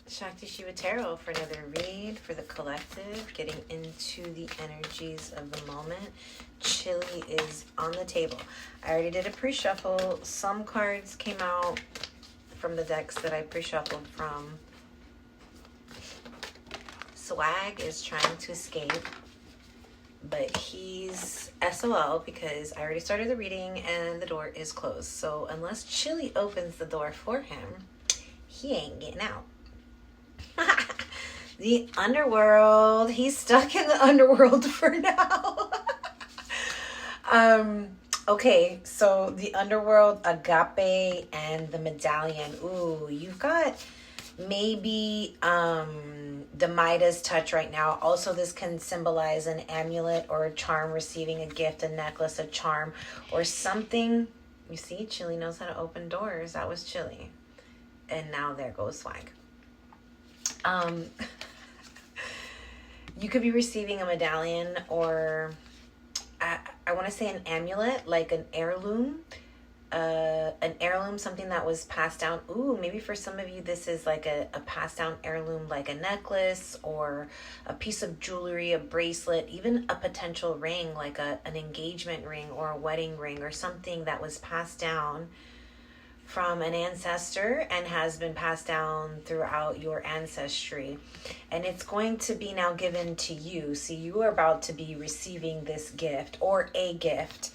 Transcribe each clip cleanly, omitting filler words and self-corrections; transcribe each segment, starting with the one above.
Shakti Shiva Tarot for another read for the collective, getting into the energies of the moment. Chili is on the table. I already did a pre-shuffle. Some cards came out from the decks that I pre-shuffled from. Swag is trying to escape, but he's SOL because I already started the reading and the door is closed. So unless Chili opens the door for him, he ain't getting out. The underworld. He's stuck in the underworld for now. Okay, so the underworld, agape, and the medallion. Ooh, you've got maybe the Midas touch right now. Also, this can symbolize an amulet or a charm, receiving a gift, a necklace, a charm, or something. You see, Chili knows how to open doors. That was Chili. And now there goes Swag. You could be receiving a medallion or I want to say an amulet, like an heirloom, something that was passed down. Ooh, maybe for some of you, this is like a passed down heirloom, like a necklace or a piece of jewelry, a bracelet, even a potential ring, like an engagement ring or a wedding ring or something that was passed down from an ancestor and has been passed down throughout your ancestry. And it's going to be now given to you. So you are about to be receiving this gift or a gift.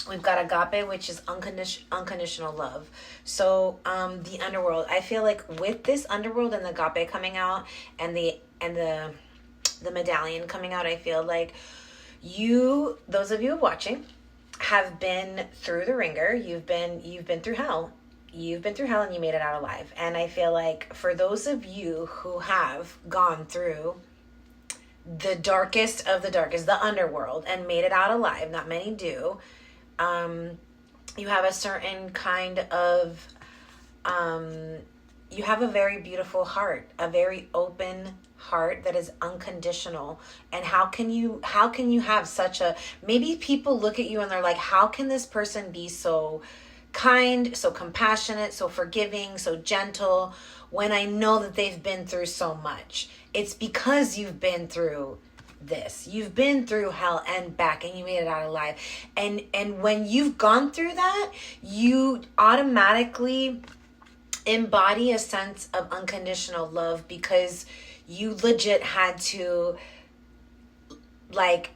We've got agape, which is unconditional love. So the underworld, I feel like with this underworld and the agape coming out and the medallion coming out, I feel like those of you watching, have been through the ringer. You've been through hell. You've been through hell and you made it out alive. And I feel like for those of you who have gone through the darkest of the darkest, the underworld, and made it out alive, not many do, you have a certain kind of, you have a very beautiful heart, a very open heart that is unconditional. And how can you have such a, maybe people look at you and they're like, how can this person be so kind, so compassionate, so forgiving, so gentle, when I know that they've been through so much? It's because you've been through this. You've been through hell and back and you made it out alive. And when you've gone through that, you automatically embody a sense of unconditional love because you legit had to like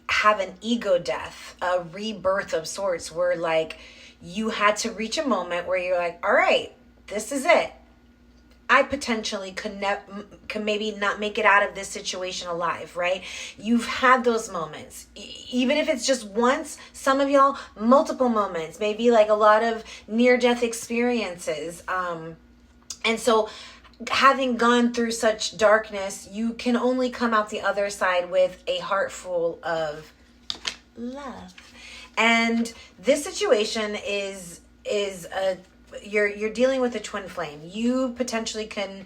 have an ego death, a rebirth of sorts, where like you had to reach a moment where you're like, all right, this is it. I potentially could maybe not make it out of this situation alive, right? You've had those moments, even if it's just once, some of y'all, multiple moments, maybe like a lot of near-death experiences. And so having gone through such darkness, you can only come out the other side with a heart full of love. And this situation is you're dealing with a twin flame. You potentially can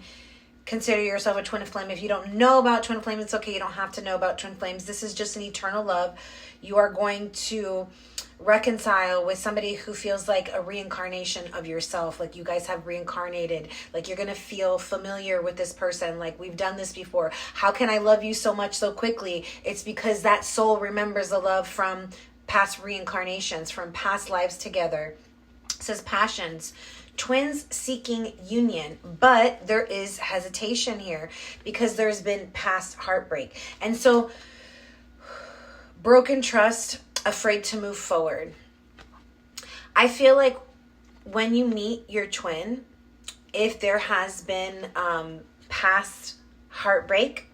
consider yourself a twin flame. If you don't know about twin flames, it's okay. You don't have to know about twin flames. This is just an eternal love. You are going to reconcile with somebody who feels like a reincarnation of yourself. Like you guys have reincarnated. Like you're going to feel familiar with this person. Like we've done this before. How can I love you so much so quickly? It's because that soul remembers the love from past reincarnations, from past lives together. It says passions, twins seeking union, but there is hesitation here because there's been past heartbreak. And so broken trust, afraid to move forward. I feel like when you meet your twin, if there has been past heartbreak,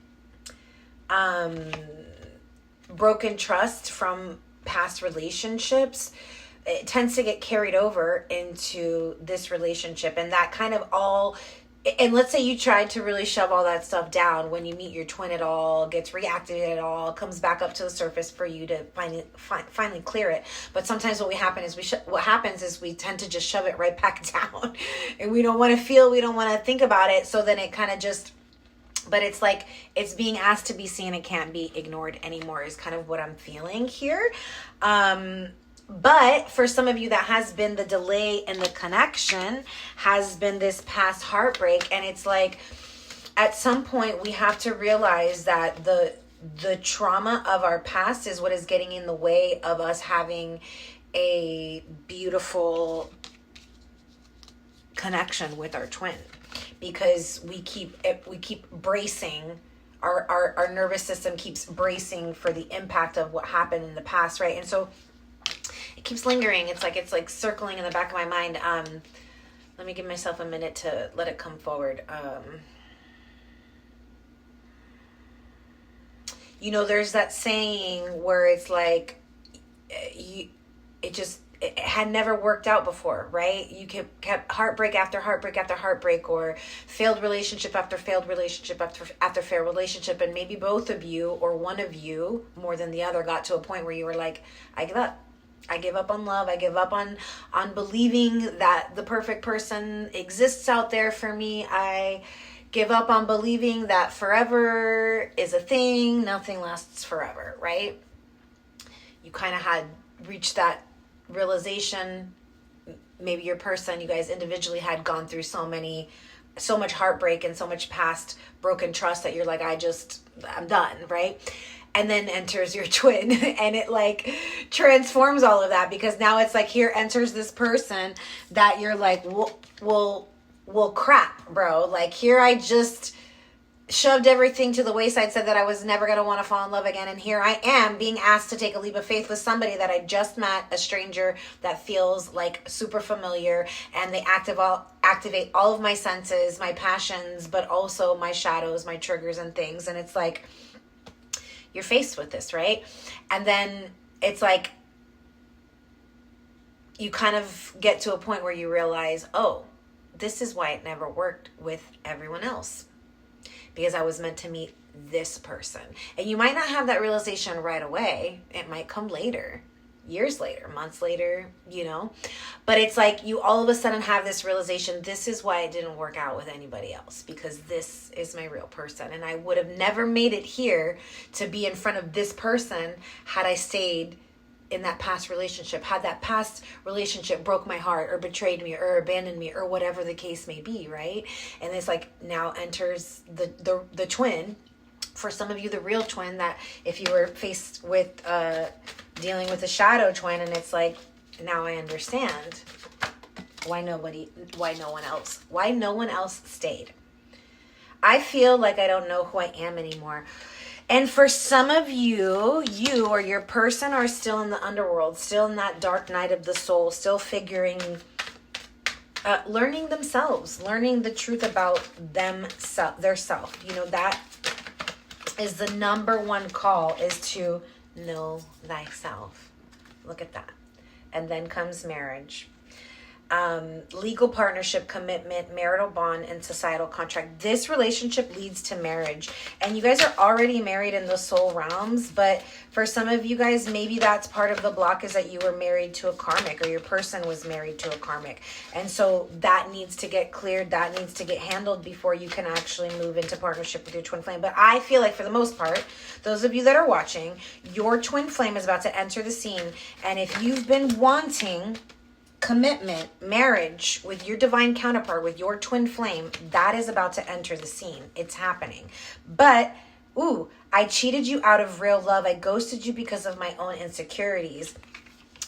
broken trust from past relationships, it tends to get carried over into this relationship. And that kind of all, and let's say you tried to really shove all that stuff down. When you meet your twin, it all gets reactivated, it all comes back up to the surface for you to finally clear it. But sometimes what happens is we tend to just shove it right back down, and we don't want to feel, we don't want to think about it. So then it kind of just, but it's like it's being asked to be seen. It can't be ignored anymore is kind of what I'm feeling here. But for some of you, that has been the delay in the connection, has been this past heartbreak. And it's like, at some point we have to realize that the trauma of our past is what is getting in the way of us having a beautiful connection with our twin, because we keep bracing. Our nervous system keeps bracing for the impact of what happened in the past, right? And so it keeps lingering. It's like circling in the back of my mind. Let me give myself a minute to let it come forward. There's that saying where it's like, it had never worked out before, right? You kept heartbreak after heartbreak after heartbreak, or failed relationship after failed relationship after failed relationship. And maybe both of you, or one of you more than the other, got to a point where you were like, I give up. I give up on love. I give up on believing that the perfect person exists out there for me. I give up on believing that forever is a thing. Nothing lasts forever, right? You kind of had reached that realization. Maybe your person, you guys individually had gone through so much heartbreak and so much past broken trust that you're like, I'm done, right? And then enters your twin, and it like transforms all of that, because now it's like, here enters this person that you're like, well, crap, bro. Like, here I just shoved everything to the wayside, said that I was never going to want to fall in love again. And here I am being asked to take a leap of faith with somebody that I just met, a stranger that feels like super familiar, and they activate all of my senses, my passions, but also my shadows, my triggers and things. And it's like, you're faced with this, right? And then it's like, you kind of get to a point where you realize, oh, this is why it never worked with everyone else, because I was meant to meet this person. And you might not have that realization right away. It might come later, years later, months later, but it's like, you all of a sudden have this realization, this is why it didn't work out with anybody else, because this is my real person. And I would have never made it here to be in front of this person had I stayed in that past relationship, had that past relationship broke my heart, or betrayed me, or abandoned me, or whatever the case may be, right? And it's like, now enters the twin. For some of you, the real twin, that if you were faced with dealing with a shadow twin, and it's like, now I understand why no one else stayed. I feel like I don't know who I am anymore. And for some of you, you or your person are still in the underworld, still in that dark night of the soul, still figuring, learning themselves, learning the truth about their self. That is the number one call, is to know thyself. Look at that. And then comes marriage. Legal partnership, commitment, marital bond, and societal contract. This relationship leads to marriage. And you guys are already married in the soul realms, but for some of you guys, maybe that's part of the block, is that you were married to a karmic, or your person was married to a karmic. And so that needs to get cleared, that needs to get handled before you can actually move into partnership with your twin flame. But I feel like, for the most part, those of you that are watching, your twin flame is about to enter the scene. And if you've been wanting commitment, marriage with your divine counterpart, with your twin flame, that is about to enter the scene. It's happening. But, I cheated you out of real love. I ghosted you because of my own insecurities.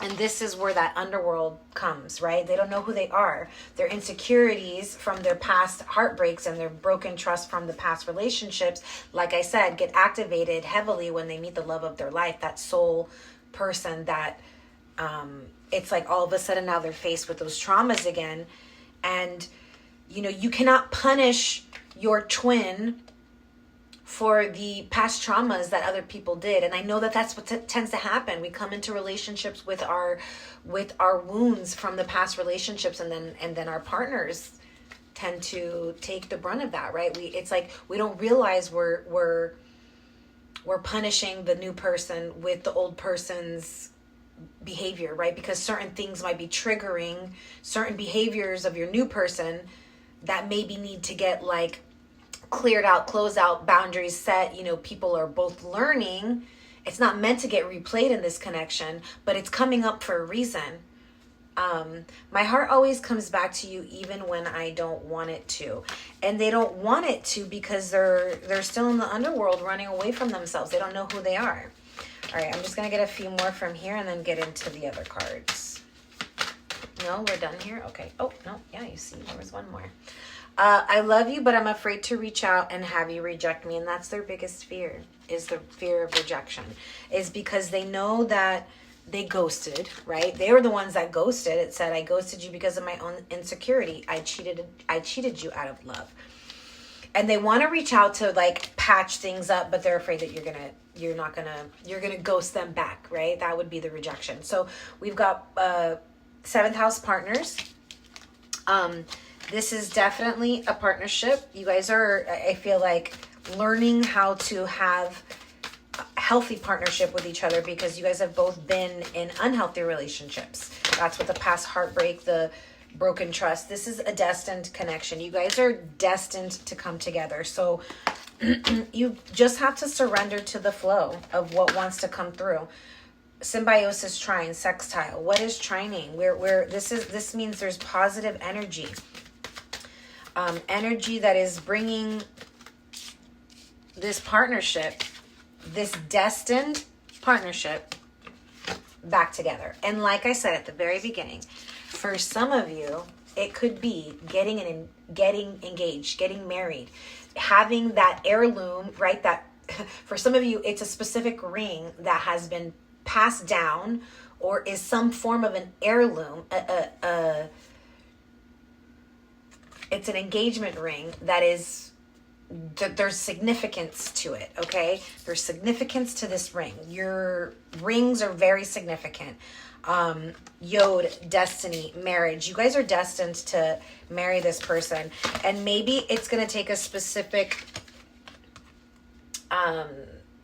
And this is where that underworld comes, right? They don't know who they are. Their insecurities from their past heartbreaks and their broken trust from the past relationships, like I said, get activated heavily when they meet the love of their life, that soul person that, it's like all of a sudden now they're faced with those traumas again. And, you cannot punish your twin for the past traumas that other people did. And I know that that's what tends to happen. We come into relationships with our wounds from the past relationships, and then our partners tend to take the brunt of that, right? It's like we don't realize we're punishing the new person with the old person's behavior, right? Because certain things might be triggering certain behaviors of your new person that maybe need to get like cleared out, closed out, boundaries set. People are both learning It's not meant to get replayed in this connection, but it's coming up for a reason. My heart always comes back to you even when I don't want it to. And they don't want it to because they're still in the underworld running away from themselves. They don't know who they are. All right, I'm just going to get a few more from here and then get into the other cards. No, we're done here? Okay. Oh, no. Yeah, you see, there was one more. I love you, but I'm afraid to reach out and have you reject me. And that's their biggest fear, is the fear of rejection. Is because they know that they ghosted, right? They were the ones that ghosted. It said, I ghosted you because of my own insecurity. I cheated you out of love. And they want to reach out to like patch things up, but they're afraid that you're gonna ghost them back, right? That would be the rejection. So we've got 7th house partners. This is definitely a partnership. You guys are, I feel like, learning how to have a healthy partnership with each other because you guys have both been in unhealthy relationships. That's what the past heartbreak, the broken trust. This is a destined connection. You guys are destined to come together. So you just have to surrender to the flow of what wants to come through. Symbiosis, trine, sextile. What is trining? This means there's positive energy. Energy that is bringing this partnership, this destined partnership, back together. And like I said at the very beginning, for some of you, it could be getting engaged, getting married, having that heirloom, right? That for some of you, it's a specific ring that has been passed down or is some form of an heirloom. It's an engagement ring that there's significance to it, okay? There's significance to this ring. Your rings are very significant. Yod, destiny, marriage. You guys are destined to marry this person. And maybe it's going to take a specific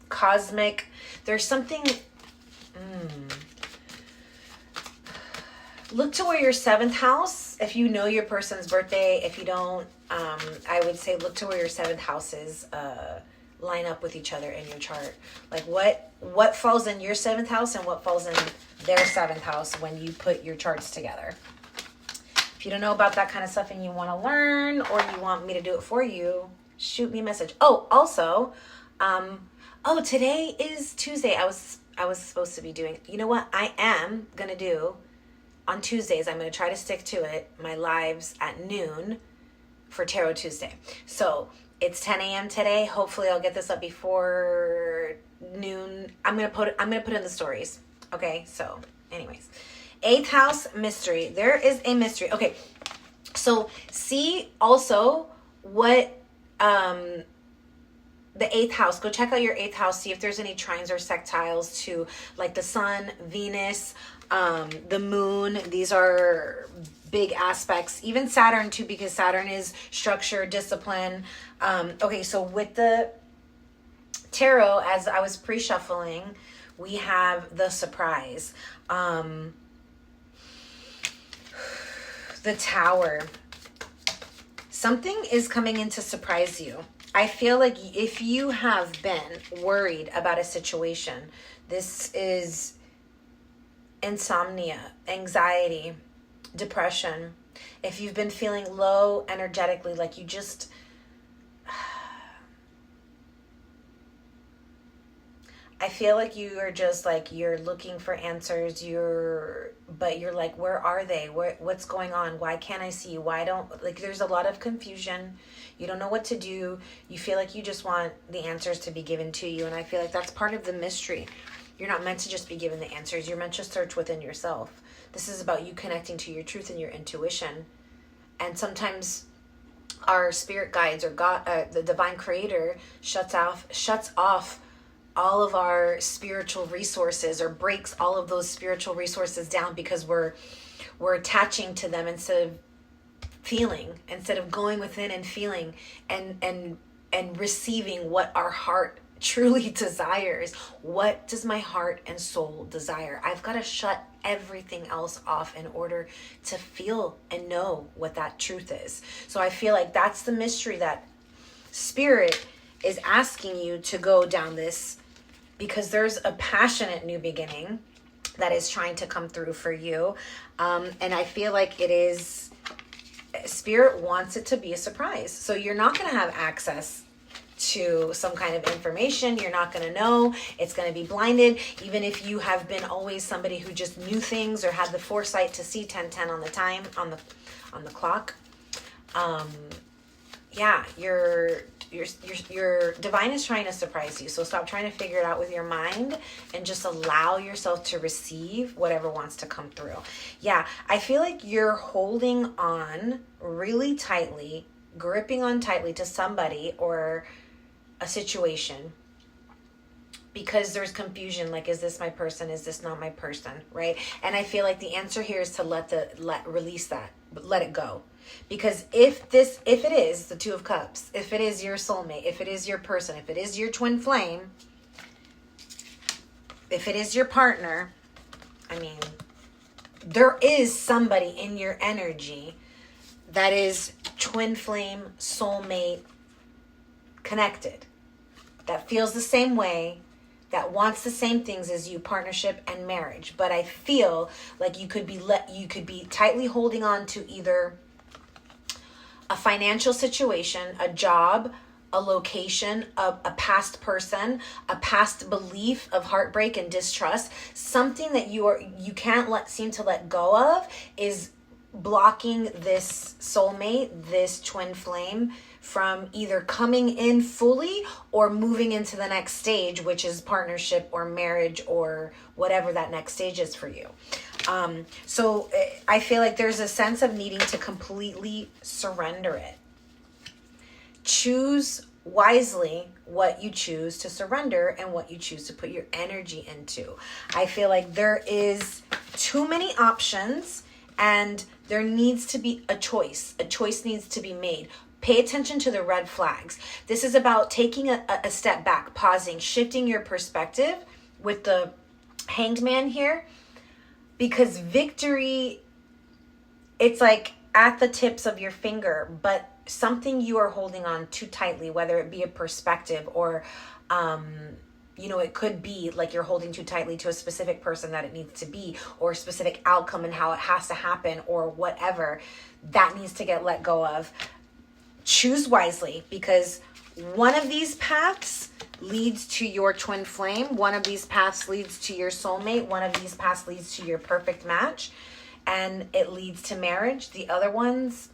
cosmic... There's something... Look to where your 7th house, if you know your person's birthday. If you don't, I would say look to where your 7th houses line up with each other in your chart. Like what falls in your 7th house and what falls in their 7th house when you put your charts together. If you don't know about that kind of stuff and you want to learn or you want me to do it for you, shoot me a message. Oh, also, today is Tuesday. I was supposed to be doing, you know what? I am going to do on Tuesdays. I'm going to try to stick to it. My lives at noon for Tarot Tuesday. So it's 10 a.m. today. Hopefully I'll get this up before noon. I'm going to put it in the stories. Okay. So anyways, 8th house mystery. There is a mystery. Okay. So see also what, the 8th house, go check out your 8th house. See if there's any trines or sextiles to like the sun, Venus, the moon. These are big aspects. Even Saturn too, because Saturn is structure, discipline. Okay, so with the tarot, as I was pre-shuffling, we have the surprise. The Tower. Something is coming in to surprise you. I feel like if you have been worried about a situation, this is insomnia, anxiety, depression. If you've been feeling low energetically, like you just... I feel like you are just like, you're looking for answers, but you're like, where are they? What's going on? Why can't I see you? Why don't, like, there's a lot of confusion. You don't know what to do. You feel like you just want the answers to be given to you. And I feel like that's part of the mystery. You're not meant to just be given the answers. You're meant to search within yourself. This is about you connecting to your truth and your intuition. And sometimes our spirit guides or God, the divine creator shuts off all of our spiritual resources or breaks all of those spiritual resources down because we're attaching to them instead of going within and feeling and receiving what our heart truly desires. What does my heart and soul desire? I've got to shut everything else off in order to feel and know what that truth is. So I feel like that's the mystery that spirit is asking you to go down this, because there's a passionate new beginning that is trying to come through for you. And I feel like it is, Spirit wants it to be a surprise. So you're not going to have access to some kind of information. You're not going to know. It's going to be blinded. Even if you have been always somebody who just knew things or had the foresight to see 10:10 on the time, on the clock. Yeah, your divine is trying to surprise you. So stop trying to figure it out with your mind and just allow yourself to receive whatever wants to come through. Yeah, I feel like you're holding on really tightly, gripping on tightly to somebody or a situation because there's confusion. Like, is this my person? Is this not my person? Right? And I feel like the answer here is to release that, let it go. Because if it is the Two of Cups, if it is your soulmate, if it is your person, if it is your twin flame, if it is your partner, I mean, there is somebody in your energy that is twin flame, soulmate connected, that feels the same way, that wants the same things as you, partnership and marriage. But I feel like you could be tightly holding on to either a financial situation, a job, a location, a past person, a past belief of heartbreak and distrust. Something that you can't seem to let go of is blocking this soulmate, this twin flame, from either coming in fully or moving into the next stage, which is partnership or marriage or whatever that next stage is for you. So I feel like there's a sense of needing to completely surrender it. Choose wisely what you choose to surrender and what you choose to put your energy into. I feel like there is too many options and there needs to be a choice. A choice needs to be made. Pay attention to the red flags. This is about taking a step back, pausing, shifting your perspective with the Hanged Man here. Because victory, it's like at the tips of your finger, but something you are holding on too tightly, whether it be a perspective or, it could be like you're holding too tightly to a specific person that it needs to be, or a specific outcome and how it has to happen, or whatever that needs to get let go of. Choose wisely, because one of these paths leads to your twin flame. One of these paths leads to your soulmate. One of these paths leads to your perfect match, and it leads to marriage. The other ones,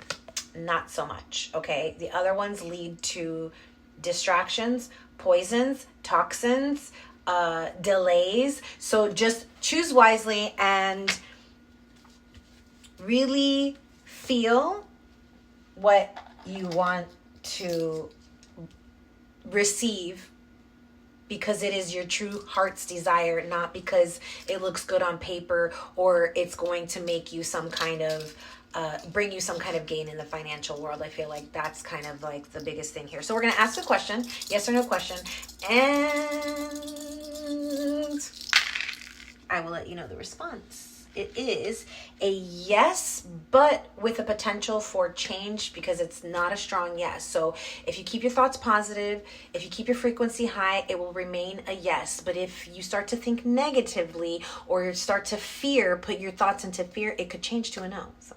not so much, okay? The other ones lead to distractions, poisons, toxins, delays. So just choose wisely and really feel what you want to receive, because it is your true heart's desire, not because it looks good on paper or it's going to make you some kind of bring you some kind of gain in the financial world. I feel like that's kind of like the biggest thing here. So we're going to ask a question, yes or no question, and I will let you know the response. It is a yes, but with a potential for change, because it's not a strong yes. So if you keep your thoughts positive, if you keep your frequency high, it will remain a yes. But if you start to think negatively or start to fear, put your thoughts into fear, it could change to a no. So